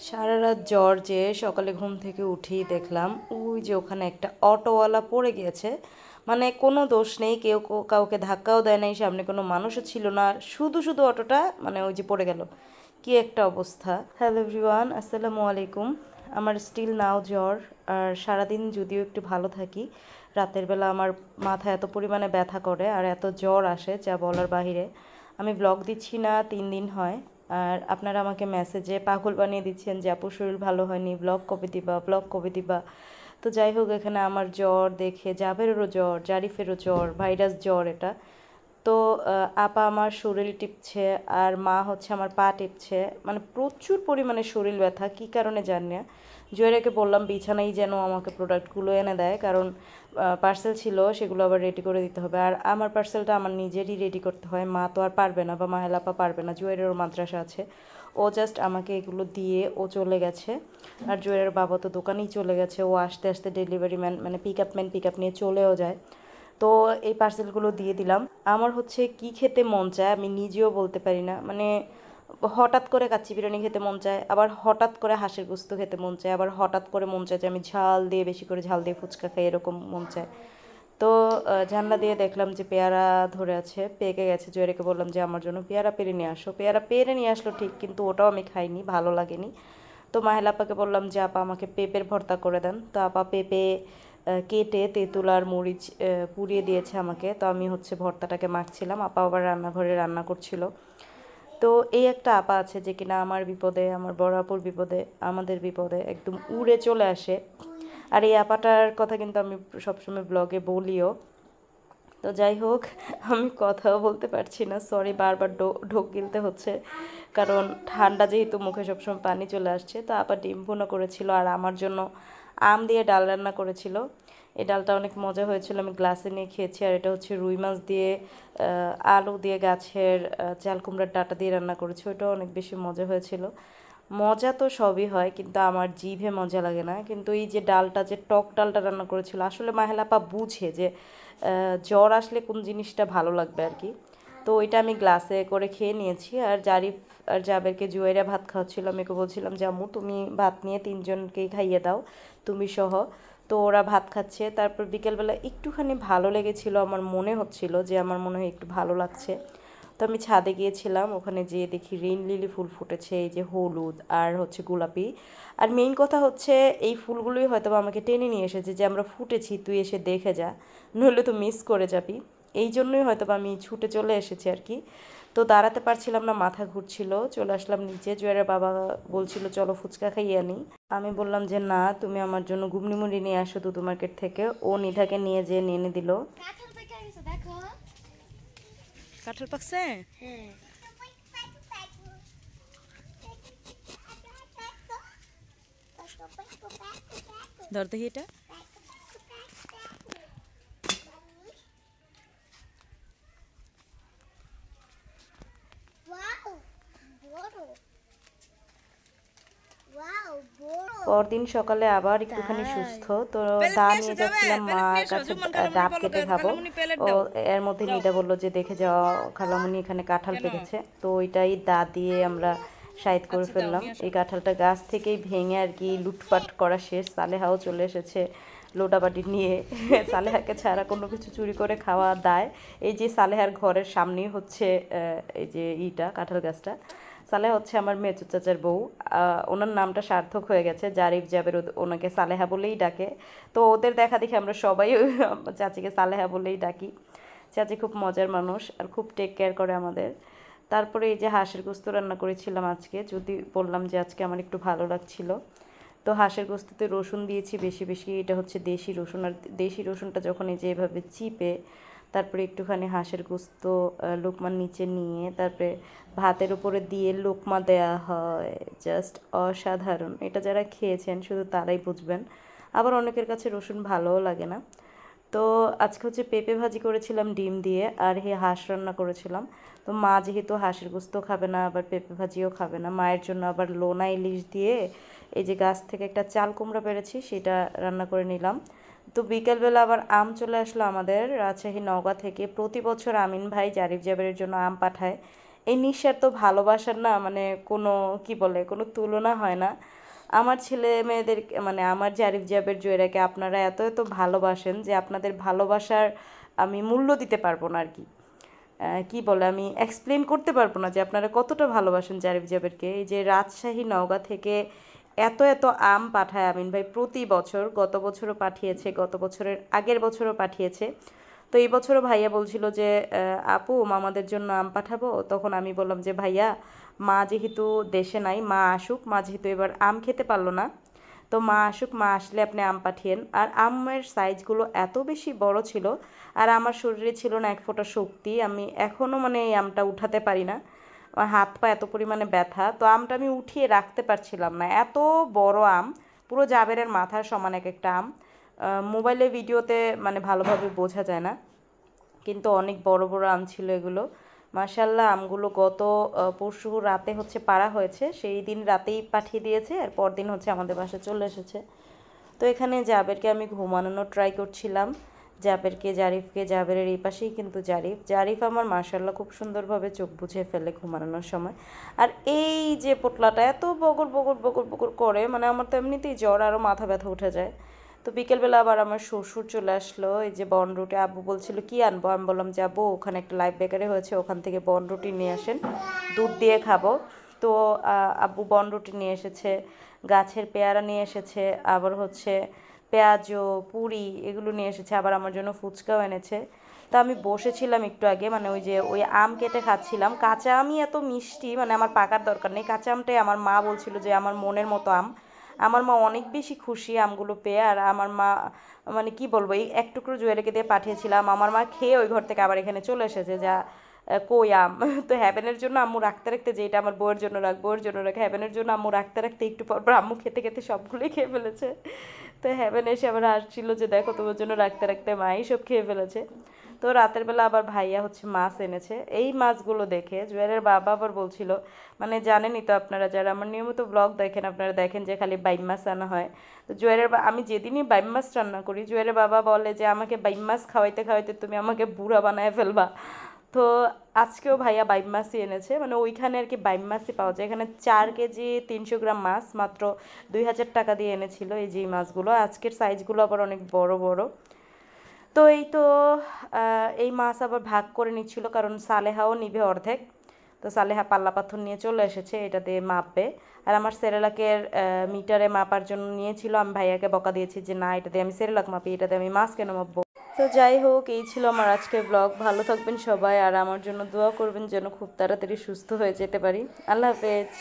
সারা রাত জ্বর যে সকালে ঘুম থেকে উঠেই দেখলাম ওই যে ওখানে একটা অটোওয়ালা পড়ে গিয়েছে। মানে কোনো দোষ নেই, কেউ কাউকে ধাক্কাও দেয় নাই, সামনে কোনো মানুষও ছিল না, শুধু শুধু অটোটা মানে ওই যে পড়ে গেল। কি একটা অবস্থা। হ্যালো এভরিওয়ান, আসসালামু আলাইকুম। আমার স্টিল নাও জ্বর। আর সারাদিন যদিও একটু ভালো থাকি, রাতের বেলা আমার মাথা এত পরিমাণে ব্যথা করে আর এত জ্বর আসে যা বলার বাহিরে। আমি ব্লগ দিচ্ছি না 3 দিন হয়। আর আপনারা আমাকে মেসেজে পাগল বানিয়ে দিচ্ছেন যে আপু শরীর ভালো হয়নি, ব্লগ কবে দিবা, ব্লগ কবে দিবা। তো যাই হোক, এখানে আমার জ্বর দেখে জাবেরেরও জ্বর, জারিফেরও জ্বর, ভাইরাস জ্বর এটা। তো আপা আমার শরীর টিপছে আর মা হচ্ছে আমার পা টিপছে, মানে প্রচুর পরিমাণে শরীর ব্যথা, কী কারণে জানি না। জুয়েরাকে বললাম বিছানায় যেন আমাকে প্রোডাক্টগুলো এনে দেয়, কারণ পার্সেল ছিল সেগুলো আবার রেডি করে দিতে হবে, আর আমার পার্সেলটা আমার নিজেরই রেডি করতে হয়, মা তো আর পারবে না বা মাহেলাপা পারবে না, জুয়েরেরও মাদ্রাসা আছে। ও জাস্ট আমাকে এগুলো দিয়ে ও চলে গেছে। আর জুয়েরের বাবা তো দোকানেই চলে গেছে, ও আস্তে আস্তে ডেলিভারি ম্যান মানে পিক আপ নিয়ে চলেও যায়। তো এই পার্সেলগুলো দিয়ে দিলাম। আমার হচ্ছে কি খেতে মন চায় আমি নিজেও বলতে পারি না, মানে হঠাৎ করে কাচ্চি বিরিয়ানি খেতে মন চায়, আবার হঠাৎ করে হাঁসের গোস্ত খেতে মন চায়, আবার হঠাৎ করে মন চায় যে আমি ঝাল দিয়ে বেশি করে ঝাল দিয়ে ফুচকা খাই, এরকম মন চায়। তো জানলা দিয়ে দেখলাম যে পেয়ারা ধরে আছে, পেকে গেছে। জয়েরকে বললাম যে আমার জন্য পেয়ারা পেরে নিয়ে আসো, পেয়ারা পেরে নিয়ে আসলো ঠিক, কিন্তু ওটাও আমি খাইনি, ভালো লাগেনি। তো মাহেলা আপাকে বললাম যে আপা আমাকে পেঁপের ভর্তা করে দেন। তো আপা পেঁপে কেটে তেঁতুল আর মরিচ পুড়িয়ে দিয়েছে আমাকে। তো আমি হচ্ছে ভর্তাটাকে মাখছিলাম, আপা আবার রান্নাঘরে রান্না করছিল। তো এই একটা আপা আছে যে কিনা আমার বিপদে, আমার বড় আপুর বিপদে, আমাদের বিপদে একদম উড়ে চলে আসে। আর এই আপাটার কথা কিন্তু আমি সবসময় ব্লগে বলিও। তো যাই হোক, আমি কথাও বলতে পারছি না, সরি, বারবার ঢোক গিলতে হচ্ছে, কারণ ঠান্ডা যেহেতু মুখে সবসময় পানি চলে আসছে। তো আপা ডিম ভুনা করেছিল আর আমার জন্য আম দিয়ে ডাল রান্না করেছিল। এই ডালটা অনেক মজা হয়েছিল, আমি গ্লাসে নিয়ে খেয়েছি। আর এটা হচ্ছে রুই মাছ দিয়ে আলু দিয়ে গাছের চাল কুমড়ার ডাঁটা দিয়ে রান্না করেছি, ওটাও অনেক বেশি মজা হয়েছিল। মজা তো সবই হয়, কিন্তু আমার জিভে মজা লাগে না। কিন্তু এই যে ডালটা, যে টক ডালটা রান্না করেছিল, আসলে মাহেলাপা বুঝে যে জ্বর আসলে কোন জিনিসটা ভালো লাগবে আর কি। তো ওইটা আমি গ্লাসে করে খেয়ে নিয়েছি। আর জারিফ আর জাবেরকে জুয়েরা ভাত খাওয়াচ্ছিল, আমি ওকে বলছিলাম যে আম্মু তুমি ভাত নিয়ে 3জনকেই খাইয়ে দাও, তুমি সহ। তো ওরা ভাত খাচ্ছে। তারপর বিকেলবেলা একটুখানি ভালো লেগেছিল, আমার মনে হচ্ছিল যে আমার মনে হয় একটু ভালো লাগছে। তো আমি ছাদে গিয়েছিলাম, ওখানে যেয়ে দেখি রেইন লিলি ফুল ফুটেছে, এই যে হলুদ আর হচ্ছে গোলাপি। আর মেইন কথা হচ্ছে এই ফুলগুলোই হয়তো আমাকে টেনে নিয়ে এসেছে যে আমরা ফুটেছি, তুই এসে দেখে যা, নইলে তো মিস করে যাবি। এই জন্যই হয়তো আমি ছুটে চলে এসেছি আর কি। তো দাঁড়াতে পারছিলাম না, মাথা ঘুরছিল, চলে আসলাম নিচে। জুয়েরের বাবা বলছিল চলো ফুচকা খাইয়ে আনি। আমি বললাম যে না, তুমি আমার জন্য ঘুগনি মুড়ি নিয়ে আসো দুধু মার্কেট থেকে। ও নিধাকে নিয়ে যেয়ে নিয়ে এনে দিল। কাঁঠাল পাকছে? ধর দেখি এটা। পরদিন সকালে আবার একটুখানি সুস্থ তো দা নিয়ে যাচ্ছিলাম মার কাছে, ডাব কেটে খাবো। ও এর মধ্যে নিদা বললো যে দেখে যাওয়া খালামুনি, এখানে কাঁঠাল পেকেছে। তো ওইটাই দা দিয়ে আমরা সাইড করে ফেললাম। এই কাঁঠালটা গাছ থেকেই ভেঙে আর কি লুটপাট করা শেষ। সালেহাও চলে এসেছে লোটাবাটি নিয়ে। সালেহাকে ছাড়া কোনো কিছু চুরি করে খাওয়া দায়। এই যে সালেহার ঘরের সামনেই হচ্ছে এই যে কাঁঠাল গাছটা। সালেহা হচ্ছে আমার মেচু চাচার বউ। ওনার নামটা সার্থক হয়ে গেছে, জারিফ জাবের ওনাকে সালেহা বলেই ডাকে। তো ওদের দেখা দেখি আমরা সবাই চাচিকে সালেহা বলেই ডাকি। চাচি খুব মজার মানুষ আর খুব টেক কেয়ার করে আমাদের। তারপরে এই যে হাঁসের গোস্ত রান্না করেছিলাম আজকে, যদি বললাম যে আজকে আমার একটু ভালো লাগছিল। তো হাঁসের গোস্ততে রসুন দিয়েছি বেশি বেশি, এটা হচ্ছে দেশি রসুন। আর দেশি রসুনটা যখন এই যে এভাবে চিপে তারপরে একটুখানি হাঁসের গোস্ত লোকমার নিচে নিয়ে তারপরে ভাতের উপরে দিয়ে লোকমা দেয়া হয়, জাস্ট অসাধারণ। এটা যারা খেয়েছেন শুধু তারাই বুঝবেন। আবার অনেকের কাছে রসুন ভালোও লাগে না। তো আজকে হচ্ছে পেঁপে ভাজি করেছিলাম ডিম দিয়ে, আর হাঁস রান্না করেছিলাম। তো মা যেহেতু হাঁসের গোস্ত খাবে না, আবার পেঁপে ভাজিও খাবে না, মায়ের জন্য আবার লোনা ইলিশ দিয়ে এই যে গাছ থেকে একটা চাল কুমড়া পেরেছি সেটা রান্না করে নিলাম। তো বিকেলবেলা আবার আম চলে আসলো আমাদের রাজশাহী নওগাঁ থেকে। প্রতি বছর আমিন ভাই জারিফ জাবেরের জন্য আম পাঠায়। এই নিঃস্বার্থ ভালোবাসার না মানে কোনো কি বলে কোনো তুলনা হয় না। আমার ছেলে মেয়েদের মানে আমার জারিফ জাবের জুয়েরাকে আপনারা এত এত ভালোবাসেন যে আপনাদের ভালোবাসার আমি মূল্য দিতে পারবো না আর কি। কি বলে আমি এক্সপ্লেন করতে পারবো না যে আপনারা কতটা ভালোবাসেন জারিফ জাবেরকে। এই যে রাজশাহী নওগাঁ থেকে এত এত আম পাঠায় আমিন ভাই প্রতি বছর, গত বছরও পাঠিয়েছে, গত বছরের আগের বছরও পাঠিয়েছে। তো এই বছরও ভাইয়া বলছিল যে আপু মামাদের জন্য আম পাঠাবো, তখন আমি বললাম যে ভাইয়া মা যেহেতু দেশে নাই, মা আসুক, মা যেহেতু এবার আম খেতে পারলো না, তো মা আসুক, মা আসলে আপনি আম পাঠিয়েন। আর আমের সাইজগুলো এত বেশি বড় ছিল, আর আমার শরীরে ছিল না এক ফোঁটা শক্তি, আমি এখনও মানে এই আমটা উঠাতে পারি না, আমার হাত পা এত পরিমাণে ব্যথা, তো আমটা আমি উঠিয়ে রাখতে পারছিলাম না, এত বড় আম, পুরো জাবেরের মাথার সমান এক একটা আম। মোবাইলে ভিডিওতে মানে ভালোভাবে বোঝা যায় না, কিন্তু অনেক বড় বড় আম ছিল এগুলো। মাশাল্লাহ আমগুলো গত পরশু রাতে হচ্ছে পাড়া হয়েছে, সেই দিন রাতেই পাঠিয়ে দিয়েছে, আর পরদিন হচ্ছে আমাদের বাসায় চলে এসেছে। তো এখানে জাবেরকে আমি ঘুমানোর ট্রাই করছিলাম, জাবেরকে জারিফকে, জাবেরের এই পাশেই কিন্তু জারিফ, জারিফ আমার মাশাল্লাহ খুব সুন্দরভাবে চোখ বুঝে ফেলে ঘুমানোর সময়। আর এই যে পোটলাটা এত বগর বগর বগর বগর করে, মানে আমার তো এমনিতেই জ্বর, আরও মাথা ব্যথা উঠে যায়। তো বিকেলবেলা আবার আমার শ্বশুর চলে আসলো, এই যে বনরুটি, আব্বু বলছিল কি আনবো, আমি বললাম যে আব্বু ওখানে একটা লাইফ বেকারি হয়েছে, ওখান থেকে বনরুটি নিয়ে আসেন, দুধ দিয়ে খাবো। তো আব্বু বনরুটি নিয়ে এসেছে, গাছের পেয়ারা নিয়ে এসেছে, আবার হচ্ছে পেঁয়াজও পুরি এগুলো নিয়ে এসেছে, আবার আমার জন্য ফুচকাও এনেছে। তা আমি বসেছিলাম একটু আগে, মানে ওই যে ওই আম কেটে খাচ্ছিলাম, কাঁচা আমই এত মিষ্টি, মানে আমার পাকার দরকার নেই, কাঁচা আমটাই আমার মা বলছিল যে আমার মনের মতো আম। আমার মা অনেক বেশি খুশি আমগুলো পেয়ে, আর আমার মা মানে কি বলবো, এই এক টুকরো জুয়েলকে দিয়ে পাঠিয়েছিলাম, আমার মা খেয়ে ওই ঘর থেকে আবার এখানে চলে এসেছে, যা কই আম। তো হ্যাভেনের জন্য আম্মু রাখতে রাখতে, যে এটা আমার বউয়ের জন্য রাখ, বউয়ের জন্য রাখ, হ্যাভেনের জন্য আম্মু রাখতে রাখতে একটু পর পর আম্মু খেতে খেতে সবগুলোই খেয়ে ফেলেছে। তো হ্যাভেন এসে আবার হাসছিল যে দেখো তোমার জন্য রাখতে রাখতে মাই সব খেয়ে ফেলেছে। তো রাতের বেলা আবার ভাইয়া হচ্ছে মাছ এনেছে, এই মাছগুলো দেখে জুয়েলের বাবা আবার বলছিল, মানে জানেনই তো আপনারা যারা আমার নিয়মিত ব্লগ দেখেন, আপনারা দেখেন যে খালি বাইম মাছ রান্না হয়। তো জুয়েলের আমি যেদিনই বাইম মাছ রান্না করি, জুয়েলের বাবা বলে যে আমাকে বাইম মাছ খাওয়াইতে খাওয়াইতে তুমি আমাকে বুড়া বানায় ফেলবা। তো আজকেও ভাইয়া বাইম মাছই এনেছে, মানে ওইখানে আর কি বাইম মাছই পাওয়া যায়, এখানে 4 কেজি 300 গ্রাম মাছ মাত্র 2000 টাকা দিয়ে এনেছিল এই যে মাছগুলো, আজকের সাইজগুলো আবার অনেক বড় বড়। তো এই তো এই মাছ আবার ভাগ করে নিচ্ছিল, কারণ সালেহাও নিবে অর্ধেক। তো সালেহা পাল্লা পাথর নিয়ে চলে এসেছে, এটা দিয়ে মাপবে। আর আমার সেরেলাকের মিটারে মাপার জন্য নিয়েছিল, আমি ভাইয়াকে বকা দিয়েছি যে না এটা দিয়ে আমি সেরেলাক মাপি, এটাতে আমি মাছ কেন মাপবো। তো যাই হোক, এই ছিল আমার আজকের ব্লগ, ভালো থাকবেন সবাই, আর আমার জন্য দোয়া করবেন যেন খুব তাড়াতাড়ি সুস্থ হয়ে যেতে পারি। আল্লাহ হাফেজ।